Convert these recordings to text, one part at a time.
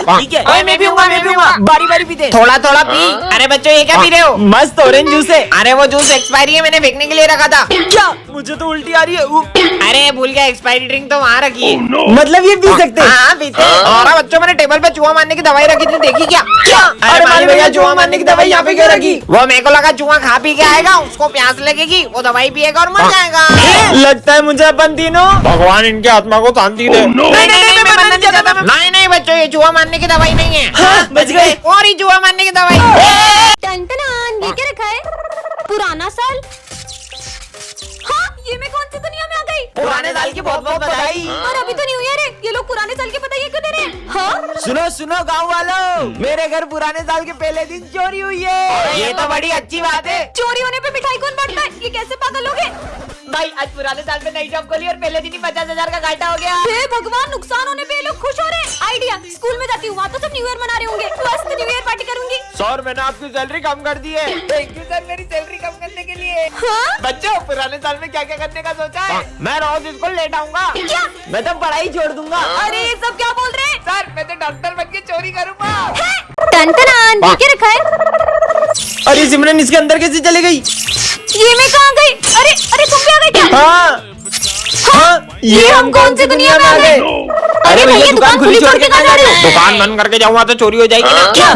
ठीक है। मैं भी पीऊंगा। बारी बारी पीते। थोड़ा थोड़ा पी। अरे बच्चों ये क्या पी रहे हो? मस्त ऑरेंज जूस है। अरे वो जूस एक्सपायरी है, मैंने फेंकने के लिए रखा था। क्या? मुझे तो उल्टी आ रही है। अरे भूल गया, एक्सपायरी ड्रिंक तो वहाँ रखी है। मतलब ये पी सकते हैं? हाँ पीते हैं। और बच्चों मैंने टेबल पे चूहा मारने की दवाई रखी थी, देखी क्या? अरे माली भैया, चूहा मारने की दवाई यहाँ पे क्यों रखी? वो मेरे को लगा चूहा खा पी के आएगा, उसको प्यास लगेगी, वो दवाई पिएगा और मर जाएगा। लगता है मुझे अपन तीनों भगवान इनके आत्मा को शांति दे। नहीं मैं मरना नहीं चाहता। नहीं बच्चों, ये चूहा मारने की दवाई नहीं है। हाँ, बच गए। और ही चूहा मारने की दवाई। टन-टनान, ये क्या रखा है? पुराना साल। हाँ, ये मैं कौन सी दुनिया में आ गई? पुराने साल की बहुत बहुत बधाई। और अभी तो न्यू ईयर है, ये लोग पुराने साल के बधाई क्यों दे रहे हैं? हाँ? सुनो सुनो गाँव वालों, मेरे घर पुराने साल के पहले दिन चोरी हुई है। ये तो बड़ी अच्छी बात है। चोरी होने पे मिठाई कौन बांटता है? ये कैसे पागल हो गए? भाई आज पुराने साल में नई जॉब खोली और पहले दिन ही 50,000 का घाटा हो गया। हे भगवान, नुकसान होने पे ये लोग खुश हो रहे हैं। आइडिया, स्कूल में जाती हूँ, वहाँ तो सब न्यू ईयर मना रहे होंगे। मस्त न्यू ईयर पार्टी करूंगी। सर मैंने आपकी सैलरी कम कर दी है। थैंक यू सर, मेरी सैलरी कम करने के लिए। हाँ? बच्चों, पुराने साल में क्या क्या करने का सोचा है? मैं रोज स्कूल लेट आऊंगा। क्या? मैं तो पढ़ाई छोड़ दूंगा। अरे ये सब क्या बोल रहे हैं? सर मैं तो डॉक्टर बन के चोरी करूंगा। टन-टनान, ये क्या रखा है? अरे सिमरन, इसके अंदर कैसे चली गई? ये मैं कहाँ गई? अरे तुम भी आ गए क्या? हाँ, ये हम कौन सी दुनिया में आ गए? अरे भैया, दुकान खुली छोड़ के कहाँ जा रहे हो? दुकान बंद करके जाऊंगा तो चोरी हो जाएगी ना। क्या?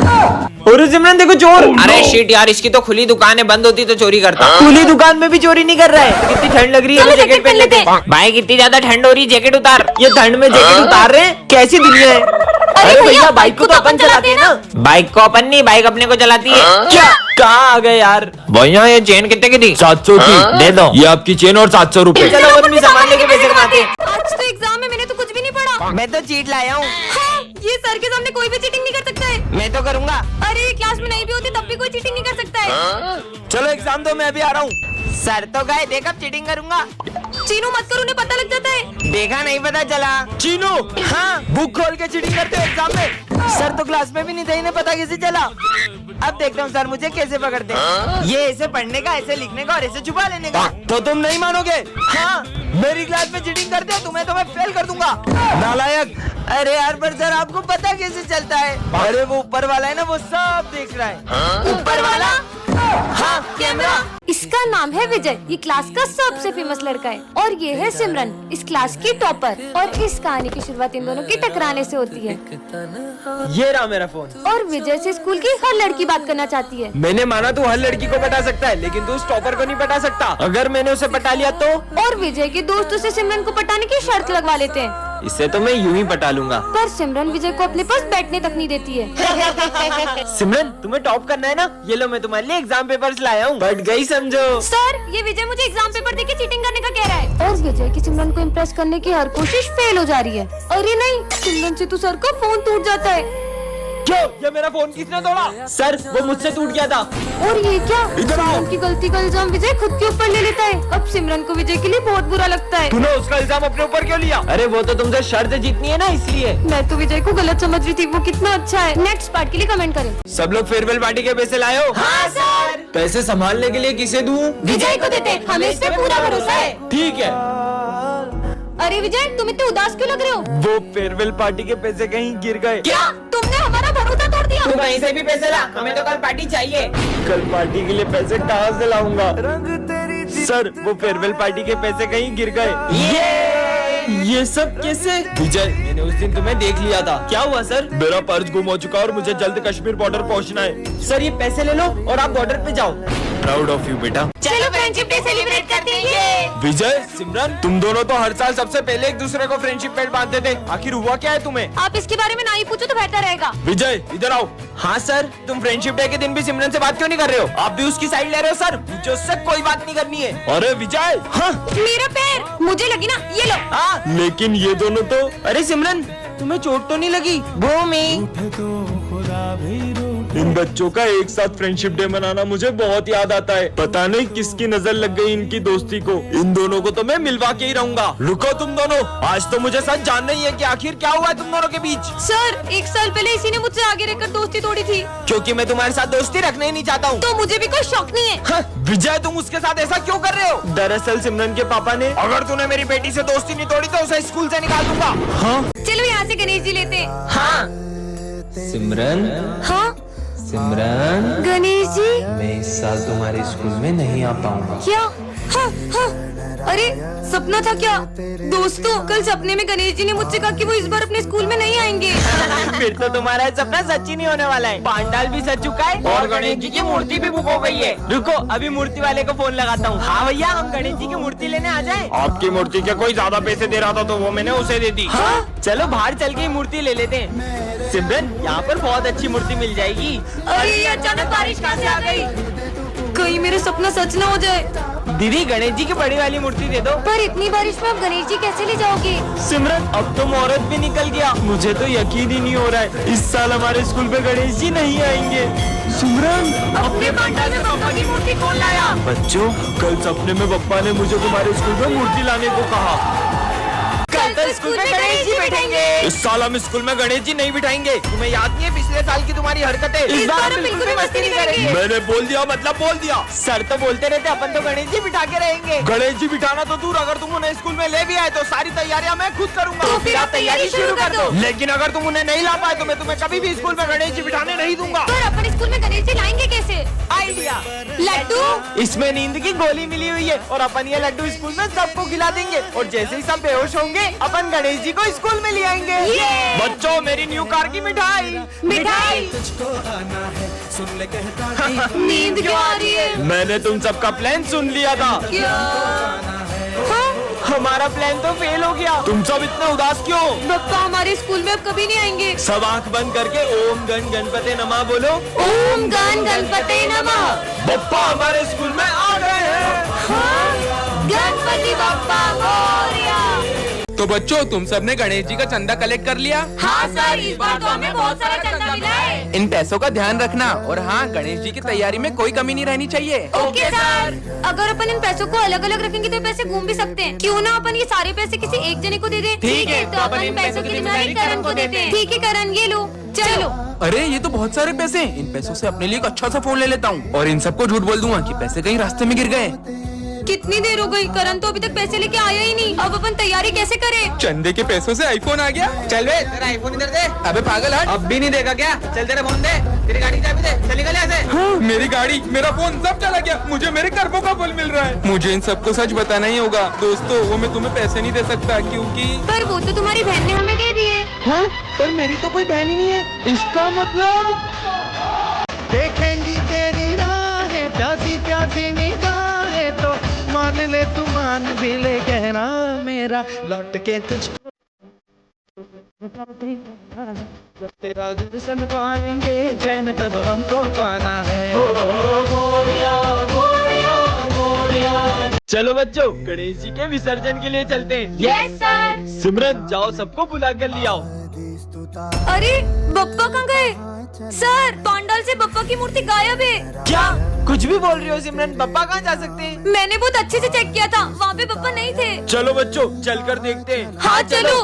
अरे सिमरन देखो चोर। अरे शिट यार, इसकी तो खुली दुकान है, बंद होती तो चोरी करता। खुली दुकान में भी चोरी नहीं कर रहा है। कितनी ठंड लग रही है, चलो जैकेट पहन लेते हैं। भाई कितनी ज्यादा ठंड हो रही है, जैकेट उतार। ये ठंड में जैकेट उतार रहे हैं? कैसी दुनिया है? अरे भैया, बाइक को तो अपन चलाते हैं ना। बाइक को अपन नहीं, बाइक अपने को चलाती है। क्या? कहाँ आ गए यार? भैया ये चेन कितने की थी? 700 की दे दो। ये आपकी चेन और 700 रुपए। चलो अपन भी सामान लेके पैसे कमाते हैं। आज तो एग्जाम है, मैंने तो कुछ भी नहीं पढ़ा। मैं तो चीट लाया हूँ। हाँ, ये सर के सामने कोई भी चीटिंग नहीं कर सकता है। मैं तो करूँगा। अरे क्लास में नहीं भी होती तब भी कोई चीटिंग नहीं कर सकता है। चलो एग्जाम दो, मैं अभी आ रहा हूँ। सर तो गए, देख अब चीटिंग करूंगा। चीनू मत करो, उन्हें पता लग जाता है। देखा नहीं पता चला। चीनू, हाँ, बुक खोल के चीटिंग करते हो एग्जाम में। सर तो क्लास में भी नहीं थे, इन्हें पता कैसे चला? अब देखता हूँ सर मुझे कैसे पकड़ते हैं। ये ऐसे पढ़ने का, ऐसे लिखने का और ऐसे छुपा लेने का। तो तुम नहीं मानोगे? हाँ, मेरी क्लास में चीटिंग करते हो तुम्हें तो मैं फेल कर दूंगा। नालायक। अरे यार, पर सर आपको पता कैसे चलता है? अरे वो ऊपर वाला है ना, वो सब देख रहा है। ऊपर वाला? हाँ, कैमरा। इसका नाम है विजय, ये क्लास का सबसे फेमस लड़का है। और ये है सिमरन, इस क्लास की टॉपर। और इस कहानी की शुरुआत इन दोनों की टकराने से होती है। ये रहा मेरा फोन। और विजय से स्कूल की हर लड़की बात करना चाहती है। मैंने माना तू हर लड़की को पटा सकता है, लेकिन तू उस टॉपर को नहीं पटा सकता। अगर मैंने उसे पटा लिया तो? और विजय के दोस्त उसे सिमरन को पटाने की शर्त लगवा लेते हैं। इससे तो मैं यूं ही पटा लूंगा। पर सिमरन विजय को अपने पास बैठने तक नहीं देती है। सिमरन, तुम्हें टॉप करना है ना? ये लो, मैं तुम्हारे लिए एग्जाम पेपर्स लाया हूँ। बढ़ गई समझो। सर, ये विजय मुझे एग्जाम पेपर देके चीटिंग करने का कह रहा है। और विजय की सिमरन को इम्प्रेस करने की हर कोशिश फेल हो जा रही है। अरे नहीं, सिमरन से तो सर का फोन टूट जाता है। क्यों? ये मेरा फोन किसने तोड़ा? सर, वो मुझसे टूट गया था। और ये क्या? इधर आओ। सिमरन की गलती का इल्जाम विजय खुद के ऊपर ले लेता है। अब सिमरन को विजय के लिए बहुत बुरा लगता है। तूने उसका इल्जाम अपने ऊपर क्यों लिया? अरे वो तो तुमसे शर्त जीतनी है ना, इसलिए। मैं तो विजय को गलत समझ रही थी, वो कितना अच्छा है। नेक्स्ट पार्ट के लिए कमेंट करें। सब लोग फेयरवेल पार्टी के पैसे लाए हो? हाँ सर। पैसे संभालने के लिए किसे दूं? विजय को देते, हमें इस पे पूरा भरोसा है। ठीक है। अरे विजय, तुम इतने उदास क्यों लग रहे हो? वो फेयरवेल पार्टी के पैसे कहीं गिर गए। क्या? तुमने हमारा भरोसा तोड़ दिया। तू कहीं से भी पैसे ला, हमें तो कल पार्टी चाहिए। कल पार्टी के लिए पैसे कहाँ से लाऊंगा? सर, वो फेयरवेल पार्टी के पैसे कहीं गिर गए। ये सब कैसे? विजय, मैंने उस दिन तुम्हें देख लिया था। क्या हुआ सर? मेरा पर्स गुम हो चुका और मुझे जल्द कश्मीर बॉर्डर पहुंचना है। सर, ये पैसे ले लो और आप बॉर्डर पे जाओ। प्राउड ऑफ यू बेटा। चलो फ्रेंडशिप डे सेलिब्रेट करते हैं। विजय, सिमरन, तुम दोनों तो हर साल सबसे पहले एक दूसरे को फ्रेंडशिप बैंड बांधते थे। आखिर हुआ क्या है तुम्हें? आप इसके बारे में ना ही पूछो तो बेहतर रहेगा। विजय, इधर आओ। हाँ सर, तुम फ्रेंडशिप डे के दिन भी सिमरन से बात क्यों नहीं कर रहे हो? आप भी उसकी साइड ले रहे हो सर? मुझे उससे कोई बात नहीं करनी है। अरे विजय। हाँ, मेरा पैर, मुझे लगी ना, ये लो। हाँ। लेकिन ये दोनों तो। अरे सिमरन, तुम्हें चोट तो नहीं लगी? भूमि, इन बच्चों का एक साथ फ्रेंडशिप डे मनाना मुझे बहुत याद आता है। पता नहीं किसकी नजर लग गई इनकी दोस्ती को। इन दोनों को तो मैं मिलवा के ही रहूंगा। रुको तुम दोनों, आज तो मुझे सच जानना ही है कि आखिर क्या हुआ है तुम दोनों के बीच। सर, 1 साल पहले इसी ने मुझसे आगे रहकर दोस्ती तोड़ी थी। क्योंकि मैं तुम्हारे साथ दोस्ती रखना ही नहीं चाहता हूँ। तो मुझे भी कोई शौक नहीं है। हाँ, विजय, तुम उसके साथ ऐसा क्यों कर रहे हो? दरअसल सिमरन के पापा ने। अगर तूने मेरी बेटी से दोस्ती नहीं तोड़ी तो उसे स्कूल से निकाल दूंगा। हाँ? चलो यहाँ से गणेश जी लेते हैं। हाँ, सिमरन, हाँ सिमरन, गणेश जी। मैं इस साल तुम्हारे स्कूल में नहीं आ पाऊंगा। क्या? हाँ हाँ। अरे सपना था क्या? दोस्तों कल सपने में गणेश जी ने मुझसे कहा कि वो इस बार अपने स्कूल में नहीं आएंगे। फिर तो तुम्हारा सपना सच ही नहीं होने वाला है। पांडाल भी सज चुका है और गणेश जी की मूर्ति भी बुक हो गई है। रुको अभी मूर्ति वाले को फोन लगाता हूँ। हाँ भैया, हम गणेश जी की मूर्ति लेने आ जाएं। आपकी मूर्ति के कोई ज्यादा पैसे दे रहा था तो वो मैंने उसे दे दी। हाँ? चलो बाहर चल के मूर्ति ले लेते हैं। सिमरन, यहाँ पर बहुत अच्छी मूर्ति मिल जाएगी। अरे ये अचानक बारिश कहाँ से आ गई? कहीं मेरा सपना सच ना हो जाए। दीदी गणेश जी की बड़ी वाली मूर्ति दे दो। पर इतनी बारिश में आप गणेश जी कैसे ले जाओगे? सिमरन, अब तो मुहूर्त भी निकल गया। मुझे तो यकीन ही नहीं हो रहा है इस साल हमारे स्कूल में गणेश जी नहीं आएंगे। सिमरन, अपने पंडाल में पापा की मूर्ति कौन लाया? बच्चों, कल सपने में पप्पा ने मुझे तुम्हारे स्कूल में मूर्ति लाने को कहा। कल तो स्कूल में गणेश जी बैठेंगे। इस साल हम स्कूल में गणेश जी नहीं बिठाएंगे। तुम्हें याद नहीं है पिछले साल की तुम्हारी हरकतें? इस बार हम बिल्कुल भी मस्ती नहीं करेंगे। मैंने बोल दिया मतलब बोल दिया। सर तो बोलते रहते अपन तो गणेश जी बिठा के रहेंगे। गणेश जी बिठाना तो दूर, अगर तुम उन्हें स्कूल में ले भी आए तो सारी तैयारियां मैं खुद करूंगा। तो फिर आप तैयारी शुरू कर दो। लेकिन अगर तुम उन्हें नहीं ला पाए तो मैं तुम्हें कभी भी स्कूल में गणेश जी बिठाने नहीं दूंगा। पर अपने स्कूल में गणेश जी लाएंगे कैसे? आइडिया, लड्डू। इसमें नींद की गोली मिली हुई है और अपन ये लड्डू स्कूल में सबको खिला देंगे और जैसे ही सब बेहोश होंगे अपन गणेश जी को स्कूल में ले आएंगे। बच्चों, मेरी न्यू कार की मिठाई। मिठाई। नींद क्यों आ रही है? मैंने तुम सबका प्लान सुन लिया था। क्या? हाँ? हमारा प्लान तो फेल हो गया। तुम सब इतने उदास क्यों? पप्पा हमारे स्कूल में अब कभी नहीं आएंगे। सब आंख बंद करके ओम गण गणपते नमः बोलो। ओम गण गणपते नमः। बप्पा हमारे स्कूल में आ गए हैं। हाँ? गणपति बप्पा मोरया। तो बच्चों, तुम सबने गणेश जी का चंदा कलेक्ट कर लिया? हाँ सर, इस बार तो हमें बहुत सारा चंदा मिला है। इन पैसों का ध्यान रखना और हाँ, गणेश जी की तैयारी में कोई कमी नहीं रहनी चाहिए। Okay sir. अगर अपन इन पैसों को अलग अलग रखेंगे तो पैसे घूम भी सकते हैं। क्यों ना अपन ये सारे पैसे किसी एक जने को दे दें? ठीक है, तो अपन इन पैसों की जिम्मेदारी करण को देते हैं। ठीक है करण, ये लो, चलो। अरे ये तो बहुत सारे पैसे हैं। इन पैसों से अपने लिए एक अच्छा सा फोन ले लेता हूँ और इन सबको झूठ बोल दूंगा कि पैसे कहीं रास्ते में गिर गए। कितनी देर हो गई, करण तो अभी तक पैसे लेके आया ही नहीं। अब अपन तैयारी कैसे करें? चंदे के पैसों से आईफोन आ गया। चल बे, तेरा आईफोन इधर दे। अबे पागल हट। अब भी नहीं देगा क्या? चल तेरा फोन दे, तेरी गाड़ी चाबी दे, चल निकल यहाँ से। मेरी गाड़ी, मेरा फोन सब चला गया। मुझे मेरे कर्मों का फल मिल रहा है। मुझे इन सबको सच बताना ही होगा। दोस्तों, वो मैं तुम्हें पैसे नहीं दे सकता क्योंकि पर वो तो तुम्हारी बहन ने हमें दे दिए। हाँ? पर मेरी तो कोई बहन ही नहीं है। इसका मतलब देखेंगी तेरी राहें, प्यासी प्यासी निगाहें तो मान ले तू, मान भी ले कहना मेरा, लौट के तुझको तेरा दर्शन पाएंगे, चैन तब हमको पाना है। चलो बच्चों, गणेश जी के विसर्जन के लिए चलते हैं। Yes sir. सिमरन, जाओ सबको बुला कर ले आओ। अरे बप्पा कहाँ गए? सर, पंडाल से बप्पा की मूर्ति गायब है। क्या कुछ भी बोल रही हो सिमरन? पापा कहाँ जा सकते हैं? मैंने बहुत अच्छे से चेक किया था, वहाँ पे बप्पा नहीं थे। चलो बच्चों, चलकर देखते हैं। हाँ चलो।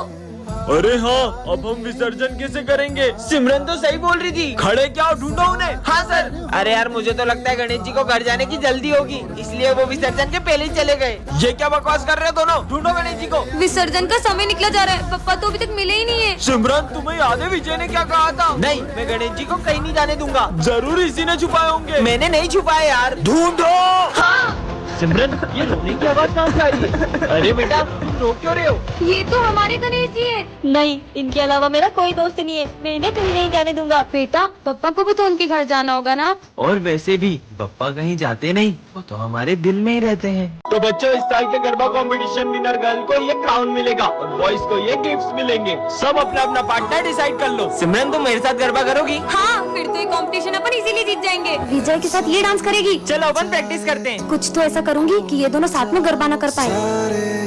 अरे हाँ, अब हम विसर्जन कैसे करेंगे? सिमरन तो सही बोल रही थी। खड़े क्या हो, ढूंढो उन्हें। हाँ सर। अरे यार, मुझे तो लगता है गणेश जी को घर जाने की जल्दी होगी, इसलिए वो विसर्जन के पहले ही चले गए। ये क्या बकवास कर रहे हो दोनों? ढूंढो गणेश जी को। विसर्जन का समय निकला जा रहा है, पप्पा तो अभी तक मिले ही नहीं है। सिमरन, तुम्हें याद है विजय ने क्या कहा था? नहीं, मैं गणेश जी को कहीं नहीं जाने दूंगा। जरूर इसी ने छुपाए होंगे। मैंने नहीं छुपाया यार। ढूंढो। हाँ। सिमरन, ये रोने की आवाज कहाँ से आ रही है? अरे बेटा, तुम रो क्यों रहे हो? ये तो हमारे गणेश जी है। नहीं, इनके अलावा मेरा कोई दोस्त नहीं है। मैं इन्हें कहीं नहीं जाने दूंगा। बेटा, पप्पा को भी तो उनके घर जाना होगा ना। और वैसे भी पप्पा कहीं जाते नहीं, वो तो हमारे दिल में ही रहते हैं। तो बच्चों, इस साल के गरबा कंपटीशन विनर गर्ल को ये क्राउन मिलेगा और बॉयज को ये गिफ्ट्स मिलेंगे। सब अपना अपना पार्टनर डिसाइड कर लो। सिमरन, तुम मेरे साथ गरबा करोगी? हाँ, फिर तो ये कंपटीशन अपन इसीलिए जीत जाएंगे। विजय के साथ ये डांस करेगी। चलो अपन प्रैक्टिस करते हैं। कुछ तो ऐसा करूंगी कि ये दोनों साथ में गरबा ना कर पाए।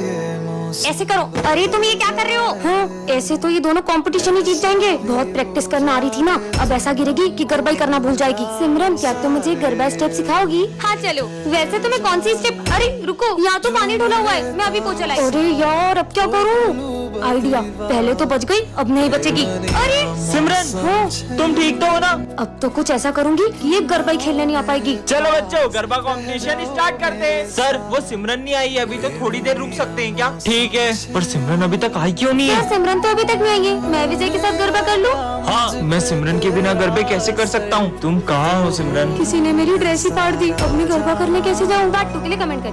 ऐसे करो। अरे तुम ये क्या कर रहे हो? हाँ, ऐसे तो ये दोनों कंपटीशन ही जीत जाएंगे। बहुत प्रैक्टिस करना आ रही थी ना, अब ऐसा गिरेगी कि गरबा ही करना भूल जाएगी। सिमरन, क्या तुम मुझे गरबा स्टेप सिखाओगी? हाँ चलो। वैसे तुम्हें कौन सी स्टेप? अरे रुको, यहाँ तो पानी ढोला हुआ है, मैं अभी पोछा लाई। अरे यार, अब क्या करूँ? आइडिया, पहले तो बच गई, अब नहीं बचेगी। अरे सिमरन, हाँ, तुम ठीक तो हो ना? अब तो कुछ ऐसा करूंगी कि ये गरबा ही खेलने नहीं आ पाएगी। चलो बच्चों, गरबा कंपटीशन स्टार्ट करते हैं। सर, वो सिमरन नहीं आई है, अभी तो थोड़ी देर रुक सकते हैं क्या? ठीक है, पर सिमरन अभी तक आई क्यों नहीं क्या है? सिमरन तो अभी तक नहीं आई है? मैं विजय के साथ गरबा कर लूं? हाँ, मैं सिमरन के बिना गरबे कैसे कर सकता हूँ? तुम कहाँ हो सिमरन? किसी ने मेरी ड्रेस ही फाड़ दी, अब मैं गरबा करने कैसे जाऊँ? बात टू के लिए कमेंट करें।